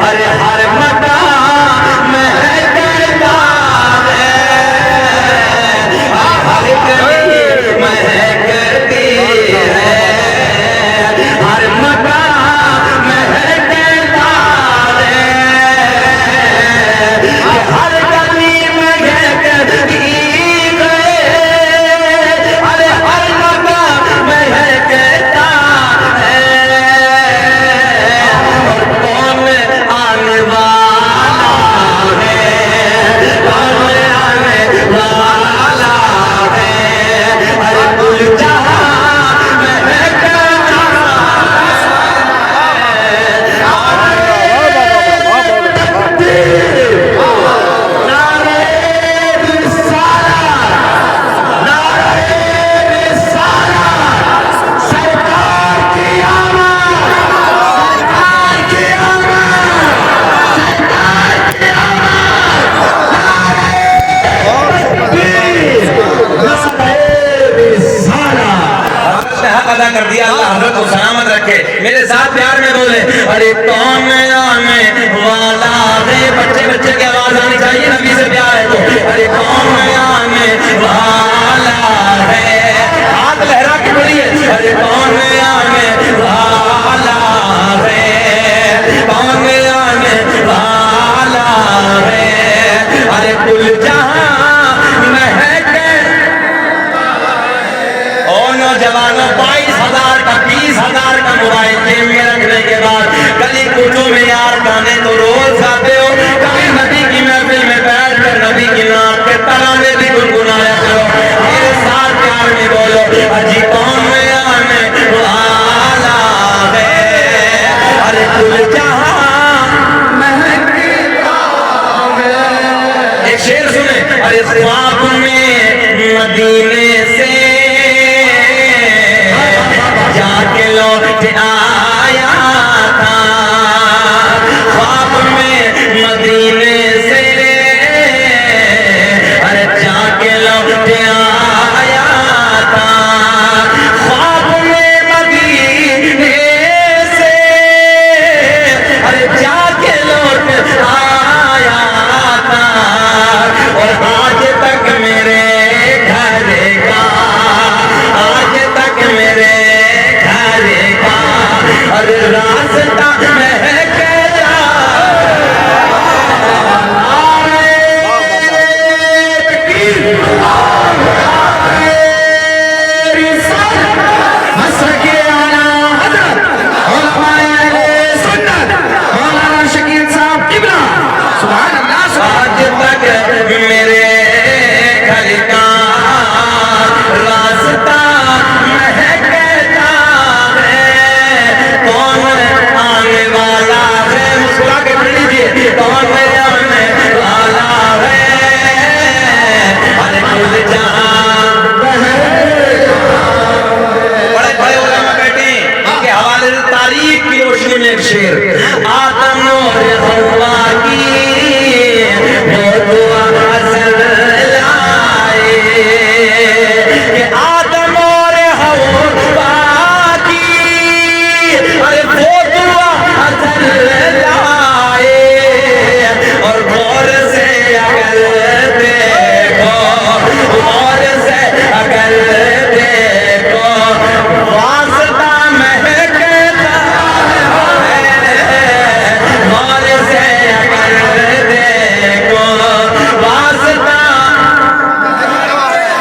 ارے ہر مقام مہکتا ہے، ہر گلی مہکتی ہے، ہر مقام مہکتا ہے، ہر گلی مہکتی ہے، ارے ہر مقام مہکتا ہے، اور کون آنے والا ہے، کون آنے والا ہے، ارے کل جہاں مہکتا حق ادا کر دیا، اللہ حضرت کو سلامت رکھے، میرے ساتھ پیار میں بولے، ارے کون آنے والا ہے، بچے کی آواز آنی چاہیے، نبی سے پیار ہے تو، ارے کون آنے والا ہے، ہاتھ لہرا کے بولیے، ارے کون آنے والا ہے، کون آنے والا ہے، ارے کل جہاں مہکے، نوجوانوں 22,000 کا 20,000 کا موبائل جیب میں رکھنے کے بعد گلی کوچوں میں یار گانے تو روز گاتے ہو، کبھی نبی کی محفل میں بیٹھ کر نبی کی نام کے ترانے بھی گنگنایا کرو، میرے ساتھ پیار میں بولو، اجی کون آنے والا ہے، ارے کل جہاں مہکتا ہے، ایک شعر سنیں، ارے خواب میں مدینے سے جا کے لوٹ آیا تھا، خواب میں مدینے سے ارے جا کے لوٹ آیا تھا، خواب میں مدینے سے ارے جا کے لوٹ آیا تھا، اور آج تک میرے گھر کا، آج تک میرے ارے راستہ مہکتا آج تک میرے گھر کا راستہ مہکتا ہے، کون آنے والا ہے، مسکرا کے پڑھ لیجیے، کون آنے والا ہے، ارے کل جہاں بڑے بڑے علماء بیٹھے ہیں، ان کے حوالے سے تاریخ کی روشنی میں ایک شعر، آدم اور حوا کی وہ دعا اثر لائے، کہ آدم اور حوا کی ارے وہ دعا اثر لائے، اور غور سے اگر دیکھو، غور سے اگر دیکھو، واسطہ مہکتا ہے، غور سے اگر دیکھو، واسطہ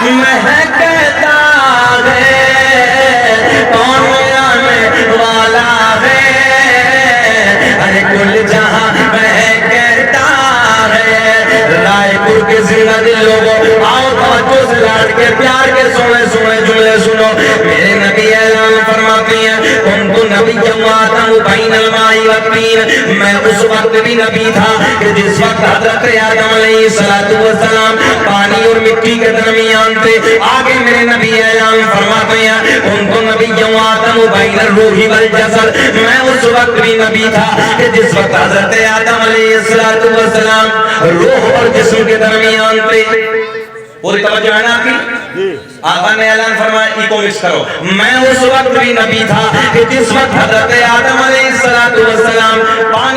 مہکتا ہے، کون آنے والا ہے، ارے کل جہاں مہکتا ہے، رائے پور کے زندہ دل لوگوں آؤ توجہ سے لاڈ کے پیار کے سونے سونے جملے سنو، میرے نبی اعلان فرماتے ہیں، کنت نبیا وآدم بین الماء والطین، میں اس وقت بھی نبی تھا کہ جس وقت حضرت آدم علیہ السلام پانی اور مٹی کے درمیان تھے، آگے میرے نبی اعلان فرماتے ہیں، کنت نبیا وآدم بین الروح والجسد، میں اس وقت بھی نبی تھا کہ جس وقت حضرت آدم علیہ السلام روح اور جسم کے درمیان تھے، پوری توجہ ہے نا آپ کی؟ آقا نے اعلان فرمایا ایکو مکس کرو، میں اس وقت بھی نبی تھا کہ جس وقت حضرت آدم علیہ السلام پانی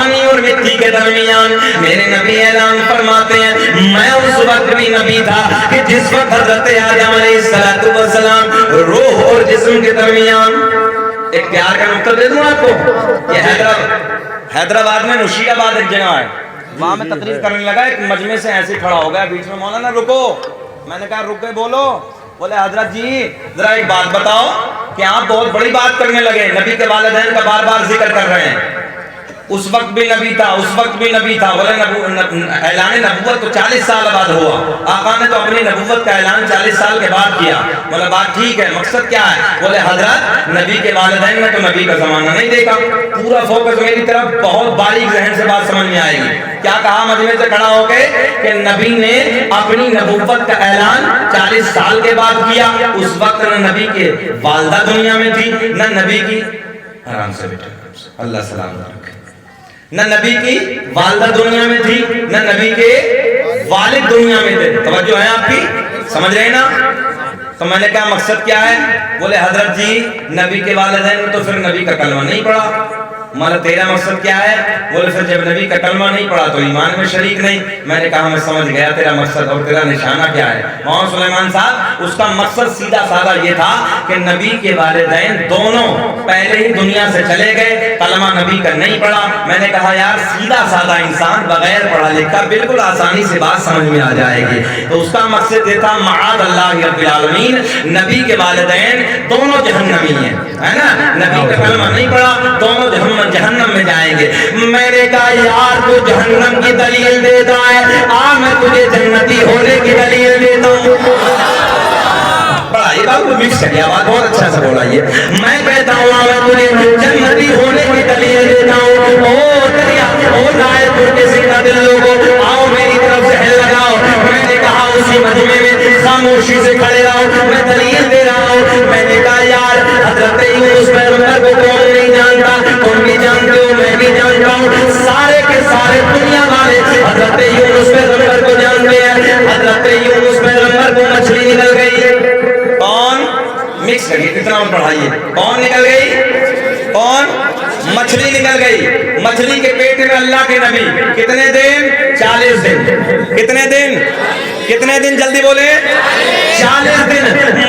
پانی اور مٹی کے درمیان میرے نبی اعلان فرماتے ہیں میں اس وقت بھی نبی تھا کہ جس وقت حضرت آدم علیہ السلام روح اور جسم کے درمیان ایک پیار کا نقطہ دے دوں آپ کو. یہ حیدرآباد میں نشید آباد ایک جگہ ہے, وہاں میں تقریر کرنے لگا, ایک مجمع سے ایسے کھڑا ہو گیا بیچ میں, مولانا رکو. میں نے کہا رک گئے, بولو. بولے حضرت جی ذرا ایک بات بتاؤ کہ آپ بہت بڑی بات کرنے لگے, نبی کے والدین کا بار بار ذکر کر رہے ہیں. اس وقت بھی نبی تھا, اس وقت بھی نبی تھا. بولے اعلان نبوت تو 40 سال بعد ہوا, آقا نے تو اپنی نبوت کا اعلان 40 سال کے بعد کیا. بولے بات ٹھیک ہے, مقصد کیا ہے؟ بولے حضرت نبی کے والدین نے تو نبی کا زمانہ نہیں دیکھا. پورا فوکس میری طرف, بہت باریک ذہن سے بات سمجھ میں آئے گی. کیا کہا مجمع سے کھڑا ہو کے کہ نبی نے اپنی نبوت کا اعلان 40 سال کے بعد کیا. اس وقت نہ نبی کے والدہ دنیا میں تھی, نہ نبی کی, آرام سے بیٹھے اللہ سلامت رکھے, نہ نبی کی والدہ دنیا میں تھی, نہ نبی کے والد دنیا میں تھے. توجہ ہے آپ کی, سمجھ رہے ہیں نا؟ تو میں نے کہا مقصد کیا ہے؟ بولے حضرت جی نبی کے والدین نے تو پھر نبی کا کلمہ نہیں پڑھا. مانا تیرا مقصد کیا ہے؟ بولے پھر جب نبی کا کلمہ نہیں پڑھا تو ایمان میں شریک نہیں. میں نے کہا میں سمجھ گیا تیرا مقصد اور تیرا نشانہ کیا ہے. مولانا سلیمان صاحب اس کا مقصد سیدھا سادہ یہ تھا کہ نبی کے والدین دونوں پہلے ہی دنیا سے چلے گئے, کلمہ نبی کا نہیں پڑھا. میں نے کہا یار سیدھا سادہ انسان بغیر پڑھا لکھا بالکل آسانی سے بات سمجھ میں آ جائے گی. تو اس کا مقصد یہ تھا معاذ اللہ رب العالمین, نبی کے والدین دونوں جہنمی ہیں, ہے نا. نبی کا کلمہ نہیں پڑھا, دونوں جہنم میں جائیں گے. میں نے کہا یار تو جہنم کی دلیل دیتا ہے, میں تجھے جنتی ہونے کی دلیل دیتا ہوں. بڑا یہ بات کو مکس کیا, بات بہت اچھا سے بولا. یہ میں کہتا ہوں میں تجھے جنتی ہونے کی دلیل دیتا ہوں. او دریا او دائر پور کے سیدھا دل لوگوں آؤ میری طرف سے ہل لگاؤ. میں نے کہا اسی مجمع میں خاموشی سے کھڑے رہو, میں دلیل دے رہا ہوں. میں نے کہا یار حضرت یونس پیغمبر کو کون نہیں جانتا, تم بھی جانتے ہو میں بھی جانتا ہوں, سارے کے سارے دنیا والے حضرت یونس پیغمبر کو جانتے ہیں. حضرت یونس پیغمبر کو مچھلی نکل گئی. کون مکس کریے کتنا اور پڑھائیے, کون نکل گئی؟ کون؟ مچھلی نکل گئی. مچھلی کے پیٹ میں اللہ کے نبی کتنے دن؟ 40 دن. کتنے دن؟ کتنے دن جلدی بولے؟ 40 دن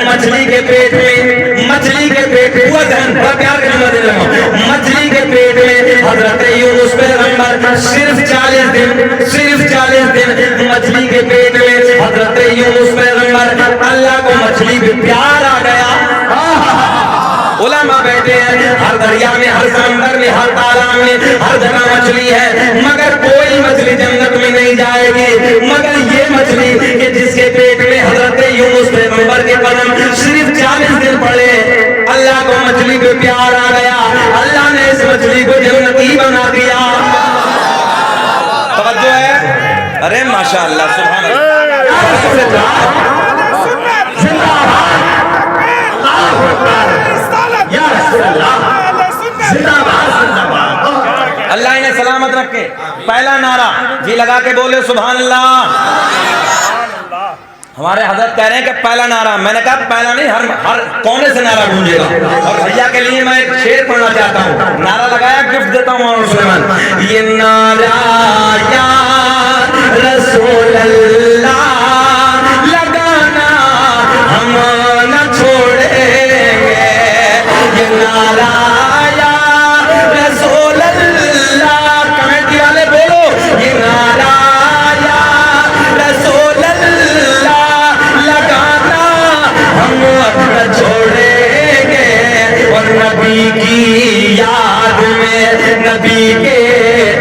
مچھلی کے پیٹ میں. مچھلی کے پیٹ میں ہوا ذہن بڑا پیار کا جملہ دے رہا ہوں. مچھلی کے پیٹ میں حضرت یونس پیغمبر صرف 40 دن, صرف 40 دن مچھلی کے پیٹ میں حضرت یونس پیغمبر. اللہ کو مچھلی پہ پیار آ گیا. علماء بیٹھے ہیں ہر دریا میں, ہر سمندر میں, ہر تالاب میں, ہر جگہ مچھلی ہے, مگر کوئی مچھلی جنت میں نہیں جائے گی مگر یہ مچھلی کہ جس کے پیٹ میں حضرت یونس پیغمبر کے قدم صرف 40 دن پڑے. اللہ کو مچھلی پہ پیار آ گیا, اللہ نے اس مچھلی کو جنتی بنا دیا. توجہ ہے؟ ارے ماشاءاللہ سبحان اللہ. اللہ انہیں سلامت رکھے. پہلا نعرہ جی لگا کے بولے سبحان اللہ. ہمارے حضرت کہہ رہے ہیں کہ پہلا نعرہ. میں نے کہا پہلا نہیں, ہر کونے سے نعرہ گونجے گا. اور بھیا کے لیے میں ایک شعر پڑھنا چاہتا ہوں, نعرہ لگایا گفٹ دیتا ہوں مولانا سلیمان. یہ نعرہ یا رسول اللہ لگانا ہم نہ چھوڑیں گے. یہ نعرہ یا رسول اللہ, کمیٹی والے بولو یہ نعرہ یا رسول اللہ لگانا ہم نہ چھوڑیں گے. اور نبی کی یاد میں, نبی کے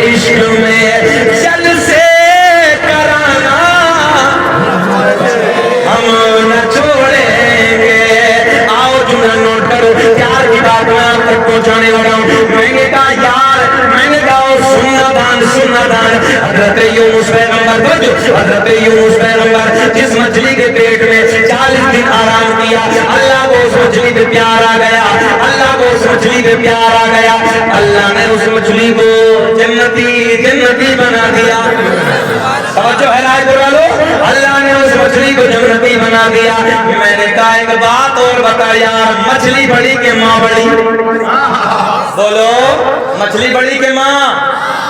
عشق میں جلسے کرانا ہم نہ چھوڑیں گے. آؤ جملہ نوٹ کرو, پیار کی بات میں آپ تک پہنچانے لگا ہوں. میں نے کہا یار, میں نے کہا سننا دان, سننا دان. حضرت یونس پیغمبر کو, حضرت یونس پیغمبر جس مچھلی کے پیٹ میں 40 دن آرام کیا, اللہ کو اس مچھلی پہ پیار آ گیا. اللہ کو اس مچھلی پہ پیار آ گیا. اللہ نے اس مچھلی کو جنتی جنتی بنا دیا. توجہ ہے رائے پور والوں, اللہ نے اس مچھلی کو جنتی بنا دیا. میں نے کہا ایک بات اور بتا یار, مچھلی بڑی کہ ماں بڑی؟ بولو مچھلی بڑی کہ ماں؟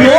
9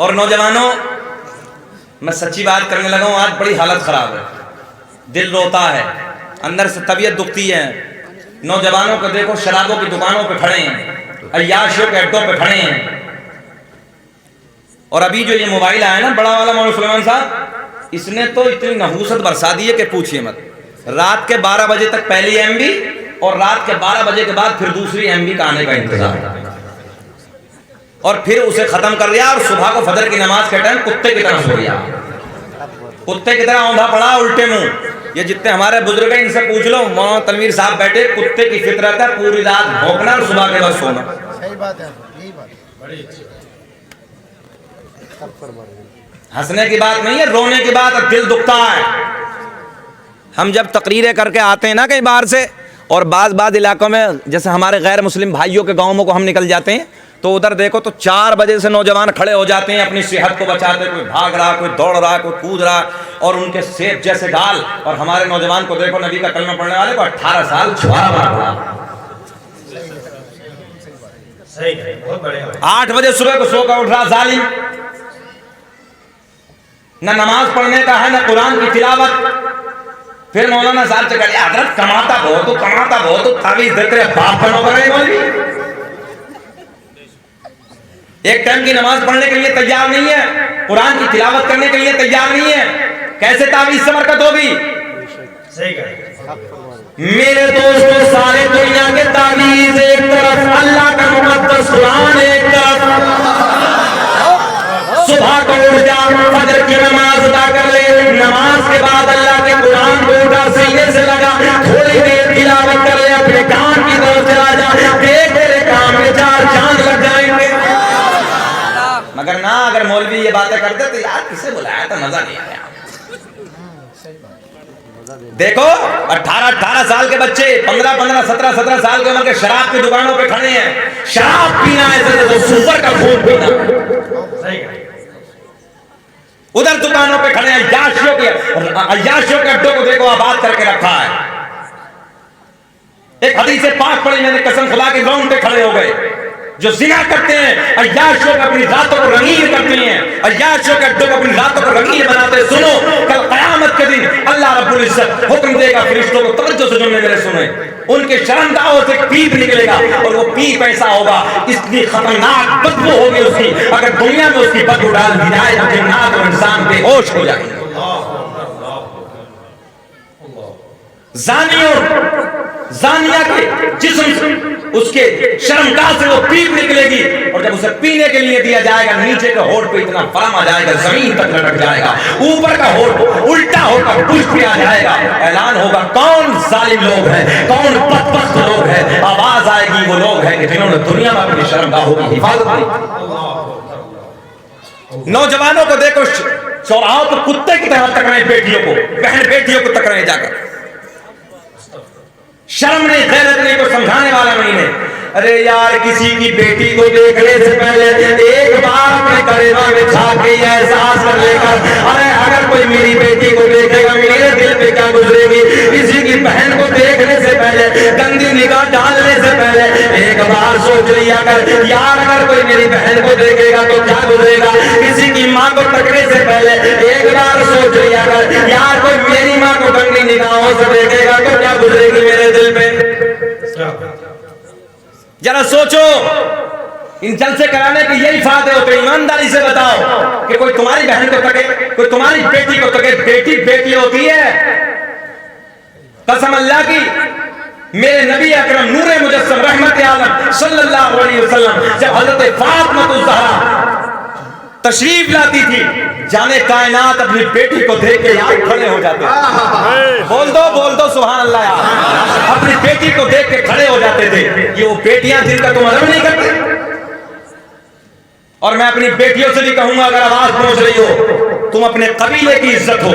اور نوجوانوں میں سچی بات کرنے لگا ہوں، آج بڑی حالت خراب ہے، دل روتا ہے، اندر سے طبیعت دکھتی ہے۔ نوجوانوں کو دیکھو شرابوں کی دکانوں پہ کھڑے ہیں، عیاشیوں کے اڈوں پہ کھڑے ہیں۔ اور ابھی جو یہ موبائل آیا نا بڑا والا مولانا سلیمان صاحب، اس نے تو اتنی نحوست برسا دی ہے کہ پوچھئے مت۔ رات کے 12 بجے تک پہلی ایم بی اور رات کے 12 بجے کے بعد پھر دوسری ایم بی کا آنے کا انتظار، اور پھر اسے ختم کر دیا، اور صبح کو فجر کی نماز کے ٹائم کتے کی طرح سو گیا، کتے کی طرح اوندا پڑا الٹے منہ۔ یہ جتنے ہمارے بزرگ ہیں ان سے پوچھ لو، مولانا تنویر صاحب بیٹھے، کتے کی فطرت ہے پوری رات بھونکنا اور صبح کے بعد سونا۔ صحیح بات ہے، یہی بات بڑی اچھی ہنسنے کی بات نہیں ہے، رونے کی بات ہے، دل دکھتا ہے۔ ہم جب تقریریں کر کے آتے ہیں نا کہیں باہر سے، اور بعض علاقوں میں جیسے ہمارے غیر مسلم بھائیوں کے گاؤں کو ہم نکل جاتے ہیں، تو ادھر دیکھو تو 4 بجے سے نوجوان کھڑے ہو جاتے ہیں اپنی صحت کو بچاتے، کوئی بھاگ رہا، کوئی دوڑ رہا، کوئی کود رہا، اور ان کے سیب جیسے گال۔ اور ہمارے نوجوان کو دیکھو، نبی کا کلمہ پڑھنے والے کو 18 سال چھوارا مار رہا، 8 بجے صبح کو سو کر اٹھ رہا ظالم، نہ نماز پڑھنے کا ہے نہ قرآن کی تلاوت۔ پھر مولانا صاحب سے کہا حضرت کماتا بہت ہو، تعویذ دیتے رہے، باپ بنو گے مولوی؟ ایک ٹائم کی نماز پڑھنے کے لیے تیار نہیں ہے، قرآن کی تلاوت کرنے کے لیے تیار نہیں ہے، کیسے تعویذ سے برکت ہوگی؟ میرے دوستو، سارے دنیا کے تعویذ ایک طرف، اللہ کا مقدس قرآن ایک طرف۔ صبح کو اٹھ جا، فجر کی نماز ادا کر لے، نماز کے بعد اللہ کے قرآن کو اٹھا سینے سے لگا، تھوڑی دیر تلاوت کر لے، اپنے کام کی طرف چلا جا، دیکھ تیرے کام میں 4 چاند لگ جائیں گے۔ مگر نہ، اگر مولوی یہ باتیں کرتے تو یار کسے بلایا تھا، مزہ نہیں آیا۔ دیکھو 18 سال کے بچے، 15 17 سال کے عمر کے شراب کی دکانوں پہ کھڑے ہیں۔ شراب پینا ایسے تو سوپر کا خون پینا، ادھر دکانوں پہ کھڑے ہیں، عیاشیوں کے اڈوں کو دیکھو آباد کر کے رکھا ہے۔ ایک حدیث پاک پڑھی میں نے، قسم خدا کے گراؤنڈ پہ کھڑے ہو گئے، جو زنا کرتے ہیں، عیاشیوں کو اپنی راتوں کو رنگین کرتے ہیں، عیاشیوں کے اڈوں کو اپنی راتوں کو رنگین بناتے ہیں۔ سنو، کل قیامت کے دن اللہ رب العزت حکم دے گا فرشتوں کو، توجہ سے جملے میرے سنیں، ان کے شرمگاہوں سے پیپ نکلے گا، اور وہ پیپ ایسا ہوگا، اتنی خطرناک بدبو ہوگی اس کی، اگر دنیا میں اس کی بدبو ڈال دی جائے تو جنات اور انسان بے ہوش ہو جائیں گے۔ زانی اور زانیہ کے جسم سے، اس کے شرمگاہ سے وہ پیپ نکلے گی، اور جب اسے پینے کے لیے دیا جائے گا، نیچے کا ہونٹ پہ اتنا فرم آ جائے گا، زمین تک لٹک جائے گا، اوپر کا ہونٹ الٹا ہو کر پشت پہ آ جائے گا۔ اعلان ہوگا کون ظالم لوگ ہیں، کون بدبخت لوگ ہیں، آواز آئے گی وہ لوگ ہیں کہ جنہوں نے دنیا میں اپنی شرمگاہوں کی حفاظت کی۔ نوجوانوں کو دیکھو چوراہوں پہ کتے کی طرح تک رہے، بیٹیوں کو، بہن بیٹیوں کو تک رہے جا کر، شرم نہیں، غیرت نہیں، کو سمجھانے والا نہیں ہے۔ ارے یار کسی کی بیٹی کو دیکھنے سے پہلے ایک بار اپنے کلیجے میں چھا کے یہ احساس کر لے گا، ارے اگر کوئی میری بیٹی کو دیکھے گا میرے دل پہ کیا گزرے گی۔ کسی کی بہن کو دیکھنے سے پہلے، گندی نگاہ ڈالنے سے پہلے ایک بار سوچ لیا کر، یار اگر کوئی میری بہن کو دیکھے گا تو کیا گزرے گا۔ کسی کی ماں کو تکنے سے پہلے ایک بار سوچ لیا کر، یار کوئی میری ماں کو گندی نگاہوں سے دیکھے گا تو کیا گزرے گی میرے دل پہ۔ ذرا سوچو، ان جلسے کرانے کے یہی فائدے ہوتے ہیں۔ ایمانداری سے بتاؤ کہ کوئی تمہاری بہن کو تکے، کوئی تمہاری بیٹی کو تکے، بیٹی بیٹی ہوتی ہے۔ قسم اللہ کی، میرے نبی اکرم نور مجسم رحمت عالم صلی اللہ علیہ وسلم جب حضرت فاطمہ الزہرا تشریف لاتی تھی، جانے کائنات اپنی بیٹی کو دیکھ کے یار کھڑے ہو جاتے تھے۔ بول دو سبحان اللہ یار، اپنی بیٹی کو دیکھ کے کھڑے ہو جاتے تھے۔ یہ وہ بیٹیاں جن کا تم عزم نہیں کرتے۔ اور میں اپنی بیٹیوں سے بھی کہوں گا، اگر آواز پہنچ رہی ہو، تم اپنے قبیلے کی عزت ہو،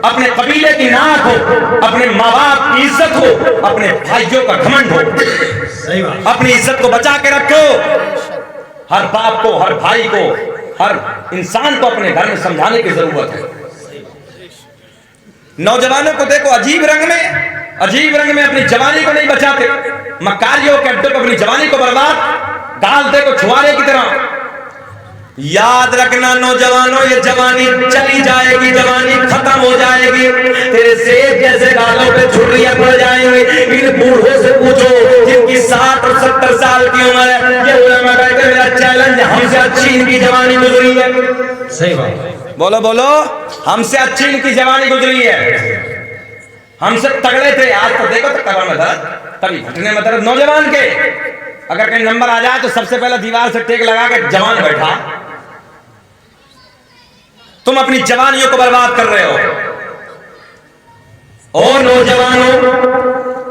اپنے قبیلے کی نعت ہو، اپنے ماں باپ کی عزت ہو، اپنے بھائیوں کا گھمنڈ ہو، اپنی عزت کو بچا کے رکھو۔ ہر باپ کو، ہر بھائی کو، ہر انسان کو اپنے گھر میں سمجھانے کی ضرورت ہے۔ نوجوانوں کو دیکھو عجیب رنگ میں اپنی جوانی کو نہیں بچاتے، مکاریوں کے اڈوں پر اپنی جوانی کو برباد، ڈال دے کو چھوارے کی طرح۔ یاد رکھنا نوجوانوں یہ جوانی چلی جائے گی, جوانی ختم ہو جائے گی, تیرے سیب جیسے گالوں پہ چھریاں پڑ جائیں گی. ان بوڑھوں سے پوچھو جن کی 60 اور 70 سال کی عمر ہے, یہ علماء کہتے ہیں میرا چیلنج ہم سے اچھی ان کی جوانی گزری ہے. صحیح بات, بولو بولو, ہم سے اچھی ان کی جوانی گزری ہے. ہم سے تگڑے تھے, آج تو دیکھو تو کمر میں درد, کبھی گھٹنے میں درد. نوجوان کے اگر کہیں نمبر آ جائے تو سب سے پہلے دیوار سے ٹیک لگا کے جوان بیٹھا. تم اپنی جوانیوں کو برباد کر رہے ہو. اور نوجوانوں,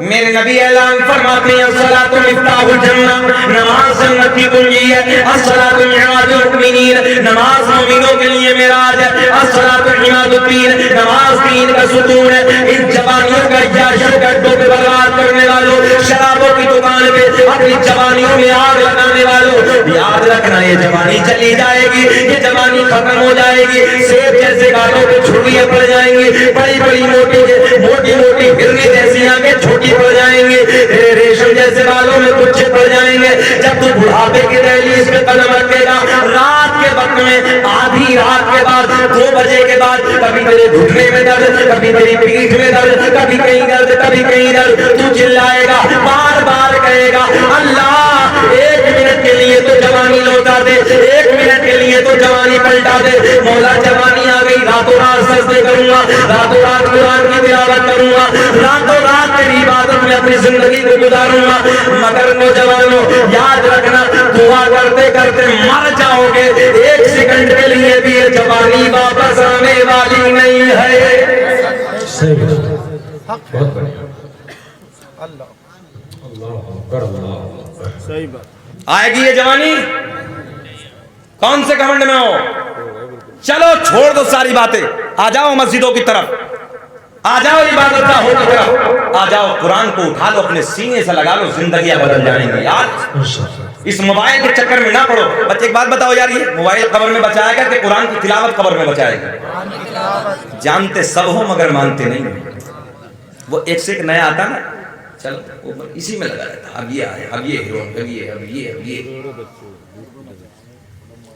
میرے نبی اعلان فرماتے ہیں الصلاۃ مفتاح الجنہ, نماز جنت کی کنجی ہے. الصلاۃ معراج المؤمنین, نماز مومنوں کے لیے معراج ہے. الصلاۃ عماد الدین, نماز دین کا ستون ہے. ان جوانیوں کا عیاشوں کے اڈوں پہ برباد کرنے والوں, شرابوں کی دکان پہ اپنی جوانیوں میں آگ لگانے والوں, یاد رکھنا یہ جوانی چلی جائے گی, یہ جوانی ختم ہو جائے گی. سیب جیسے گالوں پہ چھریاں پڑ جائیں گی, بڑی بڑی موٹی موٹی ہرنی جیسی آنکھیں چھوٹی پڑ جائیں گی, تیرے ریشم جیسے بالوں میں کچھ پڑ جائیں گے. جب تو بڑھاپے کی دہلیز پہ قدم رکھے گا, رات کے وقت میں آدھی رات کے بعد 2 بجے کے بعد کبھی تیرے گھٹنے میں درد, کبھی تیری پیٹھ میں درد, کبھی کہیں درد, کبھی کہیں درد, تو چلائے گا, بار بار کہے گا اللہ 1 منٹ کے لیے تو جوانی لوٹا دے, 1 منٹ کے لیے تو جوانی پلٹا دے. مولا جوانی آ گئی, راتوں رات سجدے کروں گا, راتوں رات قرآن کی تلاوت کروں گا, راتوں رات تیری عبادت میں اپنی زندگی کو گزاروں گا. مگر نوجوانوں یاد رکھنا, دعا کرتے کرتے مر جاؤ گے, 1 سیکنڈ کے لیے بھی یہ جوانی واپس آنے والی نہیں ہے. صحیح بات, بہت بڑھیا. اللہ اللہ اکبر, اللہ اکبر. صحیح بات. آئے گی یہ جوانی, کون سے گھمنڈ میں ہو, چلو چھوڑ دو ساری باتیں, آ جاؤ مسجدوں کی طرف, آ جاؤ عبادت گاہوں کی طرف, آ جاؤ قرآن کو اٹھا لو, اپنے سینے سے لگا لو, زندگیاں بدل جائیں گی. یار اس موبائل کے چکر میں نہ پڑو. بچے ایک بات بتاؤ یار, یہ موبائل قبر میں بچائے گا کہ قرآن کی تلاوت قبر میں بچائے گا؟ جانتے سب ہو مگر مانتے نہیں. وہ ایک سے ایک نیا آتا نا, چلو وہ اسی میں لگا رہتا, اب یہ آئے, اب یہ ہیرو, اب یہ, اب یہ, اب یہ,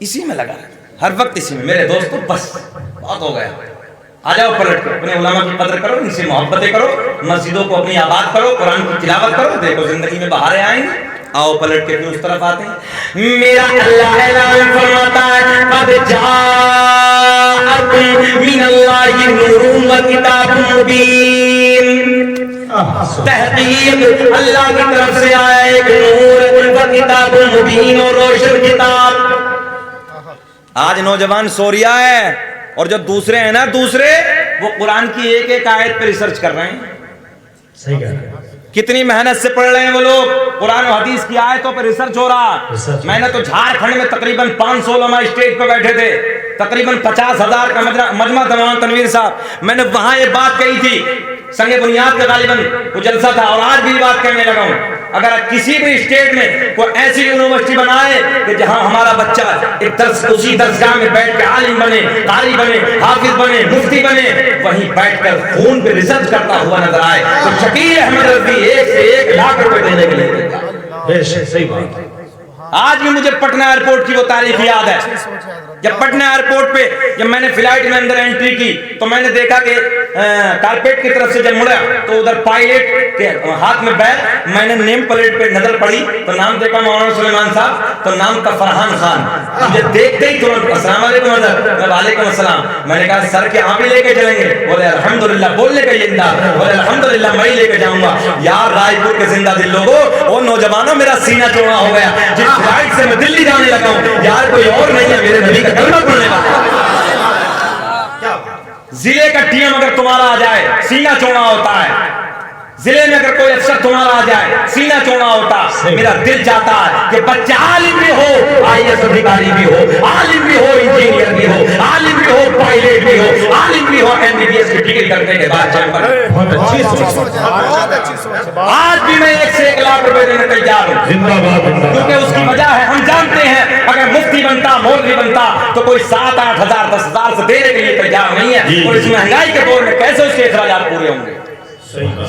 اسی میں لگا رہتا ہر وقت, اسی میں. میرے دوستو بس بہت ہو گیا, آ جاؤ پلٹ کر, اپنے علماء کی قدر کرو, ان سے محبتیں کرو, مسجدوں کو اپنی آباد کرو, قرآن کی تلاوت کرو, دیکھو زندگی میں بہاریں آئیں گی. آؤ پلٹ کے پھر اس طرف آتے ہیں. میرا اللہ اعلان فرماتا ہے قد جاءکم من اللہ نور و کتاب مبین. تحقیق اللہ کی طرف سے آیا ایک نور و کتاب مبین, اور روشن کتاب. آج نوجوان سوریا ہے, اور جو دوسرے ہیں نا دوسرے, وہ قرآن کی ایک ایک آیت پہ ریسرچ کر رہے ہیں. صحیح کہہ رہے ہیں. کتنی محنت سے پڑھ رہے ہیں وہ لوگ, قرآن و حدیث کی آیتوں پہ ریسرچ ہو رہا. میں نے تو جھارکھنڈ میں تقریباً 500 علماء اسٹیج پہ بیٹھے تھے, تقریباً 50,000 کا مجمع تھا مولانا تنویر صاحب. میں نے وہاں یہ بات کہی تھی, سنگ بنیاد کا غالباً وہ جلسہ تھا, اور آج بھی بات کہنے لگا ہوں. اگر کسی بھی اسٹیٹ میں کوئی ایسی یونیورسٹی بنائے کہ جہاں ہمارا بچہ ایک درس, اسی درسگاہ میں بیٹھ کے عالم بنے, قاری بنے, حافظ بنے, مفتی بنے, وہیں بیٹھ کر فون پہ ریسرچ کرتا ہوا نظر آئے, تو شکیل احمد رضوی 1 سے 1 لاکھ روپے دینے کے لیے. صحیح بات. آج بھی مجھے پٹنہ ایئرپورٹ کی وہ تاریخ یاد ہے. جب پٹنہ ایئرپورٹ پہ جب میں نے فلائٹ میں اندر انٹری کی تو میں نے دیکھا کہ کارپیٹ کی طرف سے جب مڑا تو ادھر پائلٹ کے ہاتھ میں بیگ, میں نے نیم پلیٹ پہ نظر پڑی تو نام دیکھا مولانا سلیمان صاحب, تو نام تھا فرحان خان. مجھے دیکھتے ہی ترنت السلام علیکم حضرت. میں وعلیکم السلام. میں نے کہا سر کے آپ ہی لے کے چلیں گے؟ بولے الحمدللہ. بولنے کا یہ انداز, بولے الحمدللہ میں ہی لے کے جاؤں گا. یار رائے پور کے زندہ دل لوگوں, وہ نوجوانوں, میرا سینہ چوڑا ہو گیا. جس فلائٹ سے میں دلی جانے لگا ہوں, یار کوئی اور نہیں ہے, میرے نبی کا کلمہ پڑھنے والا. ضلع کا ٹی ایم اگر تمہارا آ جائے سینہ چوڑا ہوتا ہے, ضلع میں اگر کوئی افسر تمہارا آ جائے سینہ چوڑا ہوتا. میرا دل چاہتا ہے کہ بچہ عالم بھی ہو, IAS ادھیکاری بھی ہو, عالم بھی ہو, انجینئر بھی ہو, عالم بھی ہو, پائلٹ بھی ہو, عالم بھی ہو, MBBS کی ڈگری کرنے کے بعد چیمبر. بہت اچھی سوچ. آج بھی میں 1 سے 1 لاکھ روپے دینے تیار ہوں, زندہ باد. کیونکہ اس کی وجہ ہے ہم جانتے ہیں اگر مفتی بنتا, مولوی بنتا تو کوئی 7-8 ہزار 10 ہزار سے دینے کے لیے تیار نہیں ہے, اور اس مہنگائی کے دور میں کیسے اس کے اخراجات پورے ہوں گے.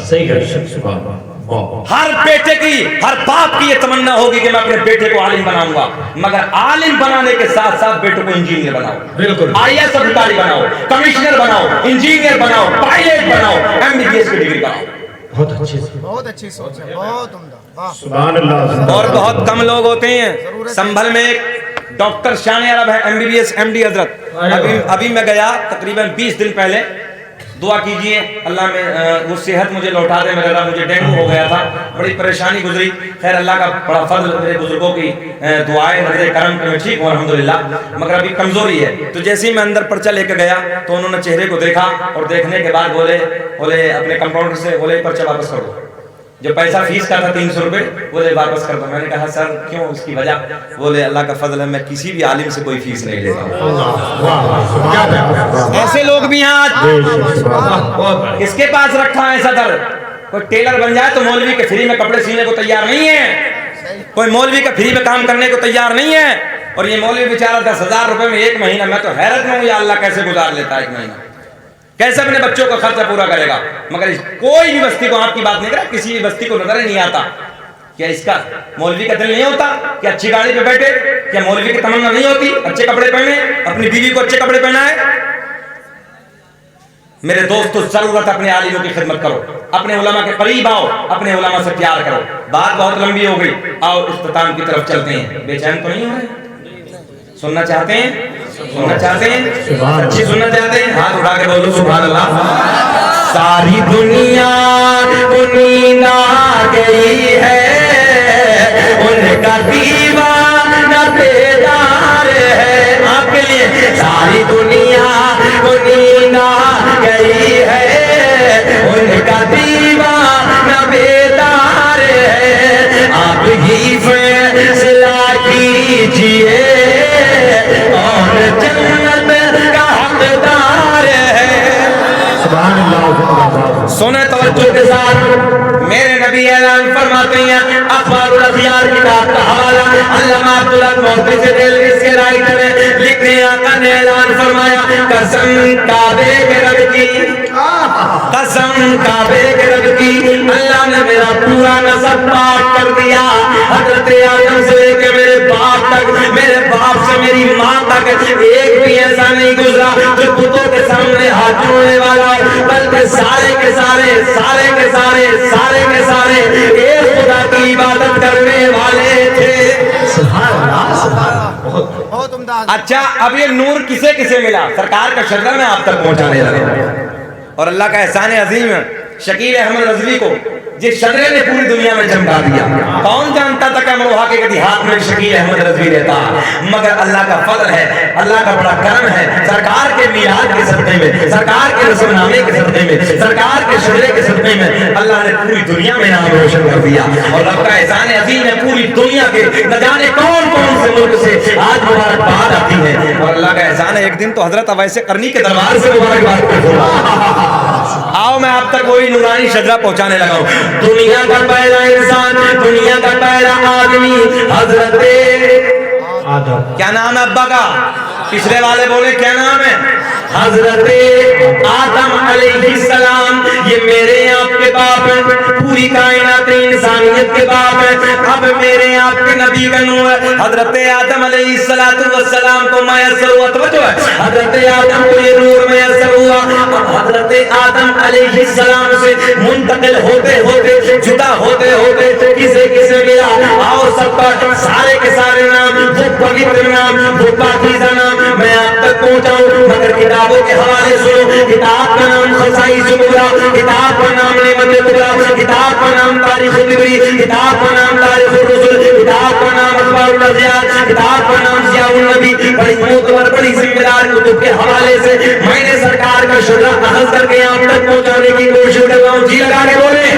صحیح کہہ رہے ہیں. ہر بیٹے کی، ہر باپ کی یہ تمنا ہوگی کہ میں اپنے بیٹے کو عالم بناؤں گا، مگر عالم بنانے کے ساتھ ساتھ بیٹے کو انجینئر بناؤ، بالکل IAS ادھیکاری بناؤ، کمشنر بناؤ، انجینئر بناؤ، پائلٹ بناؤ، MBBS کی ڈگری بناؤ۔ بہت اچھی سوچ ہے، بہت عمدہ، واہ۔ سبحان اللہ۔ اور بہت کم لوگ ہوتے ہیں، سنبھل میں ایک ڈاکٹر شان عرب ہے، MBBS MD حضرت، ابھی میں گیا تقریباً 20 دن پہلے، دعا کیجئے اللہ میں وہ صحت مجھے لوٹا دے، میرے اللہ مجھے ڈینگو ہو گیا تھا، بڑی پریشانی گزری، خیر اللہ کا بڑا فضل، میرے بزرگوں کی دعائیں نظر کرم کہ میں ٹھیک ہوں الحمدللہ، مگر ابھی کمزوری ہے۔ تو جیسے ہی میں اندر پرچہ لے کے گیا تو انہوں نے چہرے کو دیکھا اور دیکھنے کے بعد بولے اپنے کمپاؤنڈر سے بولے پرچہ واپس کر دو، جو پیسہ فیس کا تھا 300 روپے بولے واپس کر دو۔ میں نے کہا سر کیوں، اس کی وجہ؟ بولے اللہ کا فضل ہے میں کسی بھی عالم سے کوئی فیس نہیں لیتا ہوں۔ ایسے لوگ بھی ہیں آج، کس کے پاس رکھا ہے صدر؟ کوئی ٹیلر بن جائے تو مولوی کے فری میں کپڑے سینے کو تیار نہیں ہے، کوئی مولوی کا فری میں کام کرنے کو تیار نہیں ہے، اور یہ مولوی بیچارہ 10,000 روپے میں ایک مہینہ، میں تو حیرت میں ہوں یا اللہ کیسے گزار لیتا ہے ایک مہینہ، کیسے اپنے بچوں کا خرچہ پورا کرے گا؟ مگر کوئی بھی بستی کو آپ کی بات نہیں کرا، کسی بھی بستی کو نظر ہی نہیں آتا کیا اس کا مولوی کا دل نہیں ہوتا کہ اچھی گاڑی پہ بیٹھے؟ کیا مولوی کی تمنا نہیں ہوتی اچھے کپڑے پہنے، اپنی بیوی کو اچھے کپڑے پہنائے؟ میرے دوستو ضرورت اپنے عالموں کی خدمت کرو، اپنے علماء کے قریب آؤ، اپنے علماء سے پیار کرو۔ بات بہت لمبی ہو گئی، آؤ اختتام کی طرف چلتے ہیں۔ بے چین تو نہیں ہو رہے؟ سننا چاہتے ہیں؟ سننا چاہتے ہیں؟ اچھی سننا چاہتے ہیں؟ ہاتھ اٹھا کے بولو سبحان اللہ۔ ساری دنیا نیند آ گئی ہے، ان کا دیوانہ بیدار ہے۔ آپ کے لیے ساری دنیا نیند آ گئی ہے، ان کا دیوانہ بیدار ہے۔ آپ ہی فیصلہ کیجئے اور جنت کا حقدار ہے۔ سبحان اللہ۔ سنیں توجہ کے ساتھ، میرے نبی اعلان فرماتے ہیں، اخبار الاخیار کتاب کا حوالہ علامہ عبداللہ محدث دہلوی کے رائٹر ہیں، لکھتے ہیں آقا نے اعلان فرمایا، قسم کعبے کے رب کی، قسم کعبے کے رب کی، اللہ نے میرا پورا نسب پاک کر دیا، حضرت آدم سے لے کے میرے باپ تک، میرے باپ سے میری ماں تک، ایک بھی ایسا نہیں گزرا جو بتوں کے سامنے ہاتھ جوڑنے والا ہے، بلکہ سارے کے سارے سارے کے سارے سارے کے سارے ایک خدا کی عبادت کرنے والے تھے۔ بہت عمدہ۔ اچھا اب یہ نور کسے کسے ملا؟ سرکار کا شجرہ میں آپ تک پہنچانے لگے، اور اللہ کا احسان عظیم ہے، شکیل احمد رضوی کو جس شجرے نے پوری دنیا میں چمکا دیا۔ کون جانتا تھا کہ امروہہ کے دیہات میں شکیل احمد رضوی رہتا، مگر اللہ کا فضل ہے، اللہ کا بڑا کرم ہے، سرکار کے میلاد کے صدقے میں، سرکار کے رسم نامے کے صدقے میں، سرکار کے شجرے کے صدقے میں اللہ نے پوری دنیا میں نام روشن کر دیا، اور رب کا احسان عظیم ہے، پوری دنیا کے نہ جانے کون کون سے ملک سے آج مبارکباد آتی ہے، اور اللہ کا احسان ہے ایک دن تو حضرت اویس قرنی کے دربار سے مبارکباد کرتا ہوں۔ آؤ میں آپ تک وہی نورانی شجرہ پہنچانے لگا ہوں۔ دنیا کا پہلا انسان، دنیا کا پہلا آدمی حضرت آدم۔ کیا نام ہے ابا کا؟ پچھلے والے بولے کیا نام ہے؟ حضرت آدم علیہ السلام، یہ میرے آپ کے باپ ہیں، پوری کائنات انسانیت کے باپ ہیں۔ اب میرے آپ کے نبی کا نور ہے، حضرت آدم علیہ السلام کو میسر ہوا، توجہ ہے، حضرت آدم کو یہ نور میسر ہوا۔ حضرت آدم علیہ السلام سے منتقل ہوتے ہوتے، جدا ہوتے ہوتے کسے کسے ملا؟ آؤ سب کا سارے کے سارے نام، وہ پوتر نام، وہ پاکیزہ نام میں آپ تک پہنچاؤں، مگر کتابوں کے حوالے سنو۔ کتاب کا نام خصائص کبریٰ، کتاب کا نام نعمت کبریٰ، کتاب کا نام تاریخ طبری، کتاب کا نام تاریخ الرسل، کتاب کا نام اخبار الاضیاء، کتاب کا نام ضیاء النبی۔ بڑی معتبر بڑی ذمہ دار کتب کے حوالے سے میں نے سرکار کا شجرہ اخذ کر کے آپ تک پہنچانے کی کوشش کر رہا ہوں۔ جی لگا کے بولے،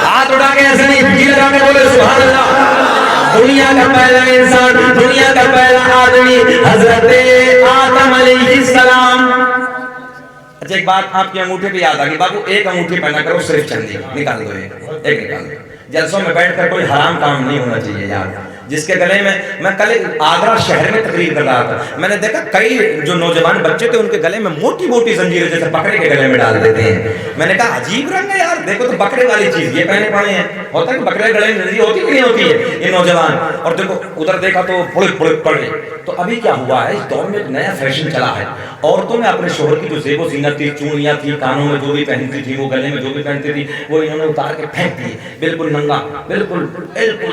ہاتھ اٹھا کے ایسے نہیں، جی لگا کے بولے سبحان اللہ۔ دنیا کا پہلا انسان، دنیا کا پہلا آدمی حضرت آدم علیہ السلام۔ اچھا ایک بات آپ کے انگوٹھے پہ یاد آ گئی، بابو ایک انگوٹھی پہنا کرو صرف چندی، نکال دو ایک نکال دو۔ جلسوں میں بیٹھ کر کوئی حرام کام نہیں ہونا چاہیے یار، جس کے گلے میں کل آگرہ شہر میں تقریر کر رہا تھا، میں نے دیکھا کئی جو نوجوان بچے تھے ان کے گلے میں موٹی موٹی زنجیریں جیسے بکرے کے گلے میں ڈال دیتے ہیں. میں نے کہا عجیب رنگ ہے یار، دیکھو تو بکرے والی چیز یہ پہنے پڑے ہیں. ہوتا ہے کہ بکرے کے گلے میں زنجیر ہوتی کہ نہیں ہوتی ہے یہ نوجوان. اور دیکھو ادھر دیکھا تو پڑے پڑے. تو ابھی کیا ہوا ہے، اس دور میں ایک نیا فیشن چلا ہے. عورتوں نے اپنے شوہر کی جو زیب و زینت تھی، چوڑیاں تھی، کانوں میں جو بھی پہنتی تھی، وہ گلے میں جو بھی پہنتی تھی، وہ انہوں نے اتار کے پھینک دی. بالکل ننگا، بالکل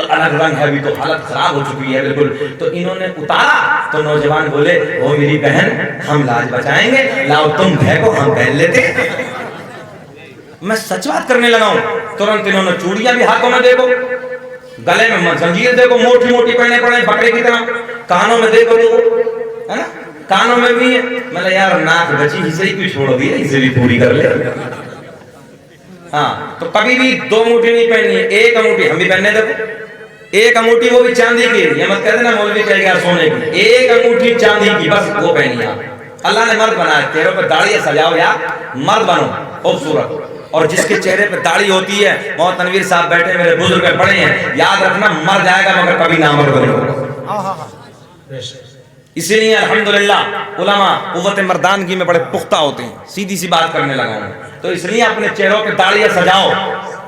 الگ رنگ ہے، ابھی تو حالت خراب ہو چکی ہے بالکل. تو انہوں نے اتارا تو نوجوان بولے وہ میری بہن ہم لاج بچائیں گے، لاؤ تم پھینکو ہم پہن لیتے. میں سچ بات کرنے لگا ہوں. ترنت انہوں نے چوڑیاں بھی ہاتھوں میں دیکھو، گلے میں زنجیر دیکھو موٹی موٹی پہنے پڑے بکرے کی طرح، کانوں میں دیکھو ہے نا، کانوں میں بھی ہے. میں نے یار ناک بچی اسے ہی کیوں چھوڑ دیا، اسے بھی پوری کر لے. ہاں تو کبھی بھی دو انگوٹھی نہیں پہنی ہے، ایک انگوٹھی. ہم بھی پہننے دیکھو ایک انگوٹھی، وہ بھی چاندی کی. یہ مت کہتے نا مولوی چاہیے گا سونے کی، ایک انگوٹھی چاندی کی بس وہ پہنی ہے. اللہ نے مرد بنایا، چہروں پہ داڑھی سجاؤ یا مرد بنو خوبصورت. اور جس کے چہرے پہ داڑھی ہوتی ہے، محمد تنویر صاحب بیٹھے میرے بزرگ پڑھے ہیں، یاد رکھنا مر جائے گا مگر کبھی نہ مرد بنے گا. اسی لیے الحمدللہ علماء قوت مردانگی میں بڑے پختہ ہوتے ہیں. سیدھی سی بات کرنے لگا ہوں تو اس لیے اپنے چہروں پہ داڑھی سجاؤ،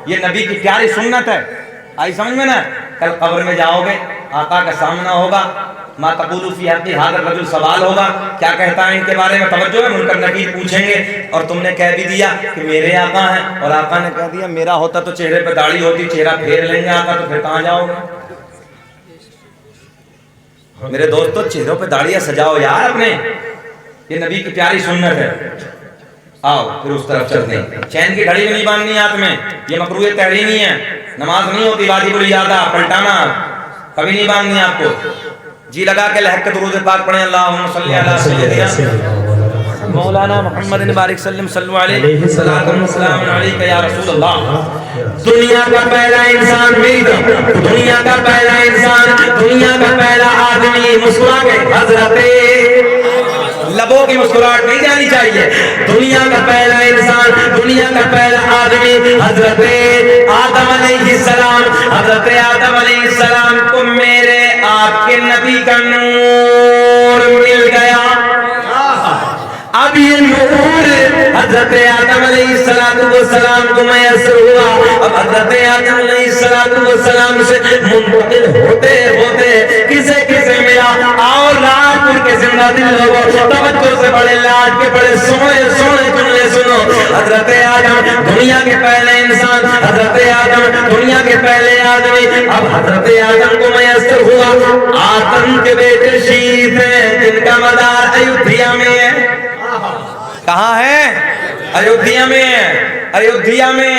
یہ نبی کی پیاری سنت ہے. آئی سمجھ میں نا؟ کل قبر میں جاؤ گے، آقا کا سامنا ہوگا، ما تقول فی حق ھذا الرجل سوال ہوگا، کیا کہتا ہے ان کے بارے میں توجہ ہے، منکر نکیر پوچھیں گے. اور تم نے کہہ بھی دیا کہ میرے آقا ہیں، اور آقا نے کہہ دیا میرا ہوتا تو چہرے پہ داڑھی ہوتی، چہرہ پھیر لیں گے آقا، تو پھر کہاں جاؤ گے؟ میرے دوستو چہروں پہ داڑیاں سجاؤ یار اپنے، یہ نبی کی پیاری سنت ہے. آؤ پھر اس طرف چلتے ہیں. چین کی گھڑی بھی نہیں باندھنی ہاتھ میں، یہ مکروہ تحریمی ہے. نماز نہیں ہوتی واجب الادا، پلٹانا کبھی نہیں باندھنی آپ کو. جی لگا کے لہک کے درود پاک پڑھیں، اللہم صلی علی سیدنا مولانا محمد بارک سلم صلو علیہ السلام علیکہ یا رسول اللہ. دنیا کا پہلا انسان، دنیا کا پہلا انسان، دنیا کا پہلا آدمی مسکرا کے حضرت، لبوں کی مسکراہٹ نہیں جانی چاہیے. دنیا کا پہلا انسان، دنیا کا پہلا آدمی حضرت آدم علیہ السلام. حضرت آدم علیہ السلام کو میرے آپ کے نبی کا نور مل گیا. اب یہ نور حضرت آدم علیہ السلام کو میسر ہوا. اب حضرت آدم علیہ السلام سے منتقل ہوتے ہوتے کسے کسے ملا. اور رات کے زندہ دل لوگوں توجہ سے بڑے لاڈ کے بڑے سونے سونے جملے سنو. حضرت آدم دنیا کے پہلے انسان، حضرت آدم دنیا کے پہلے آدمی. اب حضرت آدم کو میسر ہوا آدم کے بیٹے شیت ہیں جن کا مدار ایودھیا میں ہے. کہاں ہے؟ ایودھیا میں ہے. ایودھیا میں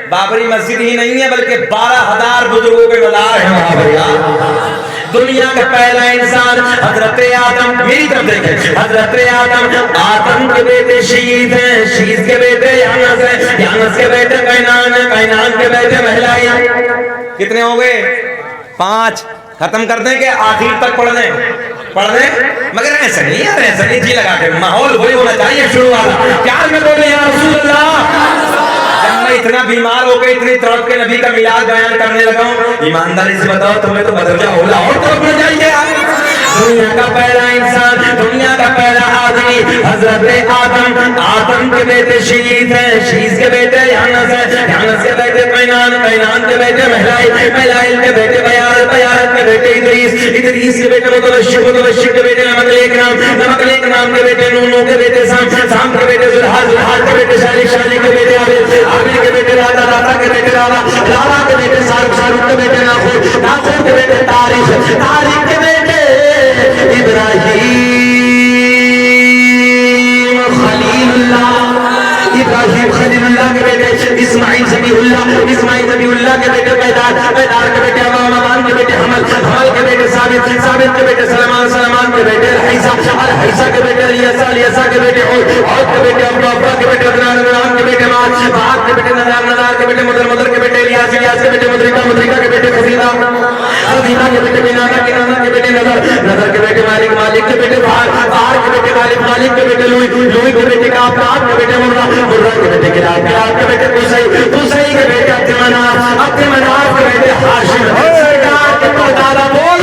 بابری مسجد ہی نہیں ہے بلکہ 12,000 بزرگوں کے مزار ہیں. دنیا کا پہلا انسان حضرت آدم، میری طرف دیکھیں، حضرت آدم کے بیٹے شیت ہیں، شیت کے بیٹے یانس ہیں، یانس کے بیٹے قینان ہیں، قینان کے بیٹے مہلائی ہیں. کتنے ہو گئے؟ 5. ختم کر دیں کہ آخر تک پڑھ دیں مگر ایسا نہیں یار، ایسا نہیں. جی لگا کے ماحول وہی ہونا چاہیے شروع والا. پیار میں بولے یا رسول اللہ. جب میں اتنا بیمار ہو کے اتنی تڑپ کے نبی کا میلاد بیان کرنے لگا ہوں، ایمانداری سے بتاؤ تمہیں تو بدل جا ہولا اور طرف میں جائیے. دنیا کا پہلا انسان، دنیا کا پہلا آدمی حضرت آدم. آدم کے بیٹے شیت ہیں، شیت کے بیٹے یانس ہیں، یانس کے بیٹے قینان، قینان کے بیٹے مہلائی، مہلائی کے بیٹے بیارت، بیارت کے بیٹے ادریس، ادریس کے بیٹے متوشق، متوشق کے بیٹے نمک نام، نمک نام کے بیٹے نونو کے بیٹے سام، سام کے بیٹے زلحال، زلحال کے بیٹے شالی، شالی کے بیٹے عابد، عابد کے بیٹے راتا، راتا کے بیٹے راوا، راوا کے بیٹے شاروخ، شاروخ کے بیٹے ناخور، ناخور کے بیٹے تاریخ، تاریخ کے بیٹے ابراہیم خلیل اللہ، ابراہیم خلیل اللہ کے بیٹے اسماعیل ذبیح اللہ، اسماعیل ذبیح اللہ کے بیٹے پیدار، پیدار کے بیٹے امان کے بیٹے حمل، حمل کے بیٹے ثابت، ثابت کے بیٹے سلمان، سلمان کے بیٹے الحیسہ، الحیسہ کے بیٹے الیسا، الیسا کے بیٹے عود، عود کے بیٹے ابا، ابا کے بیٹے عدنان، عدنان کے بیٹے معاذ، معاذ کے بیٹے نذار، نذار کے بیٹے مدر، مدر کے بیٹے الیاس، الیاس کے بیٹے مدرکہ، مدرکہ کے بیٹے خزیدہ، خزیدہ کے بیٹے بنانا، کنانا کے بیٹے نظر، نظر کے بیٹے مالک، مالک کے بیٹے بہار، بہار کے بیٹے غالب، غالب کے بیٹے لوئی، لوئی کے بیٹے کعب، کعب کے بیٹے مرہ، مرہ کے بیٹے کلاب، کلاب کے بیٹے قصی، قصی کے بیٹے عبد مناف، عبد مناف کے بیٹے ہاشم. سرکار کے پردادا بول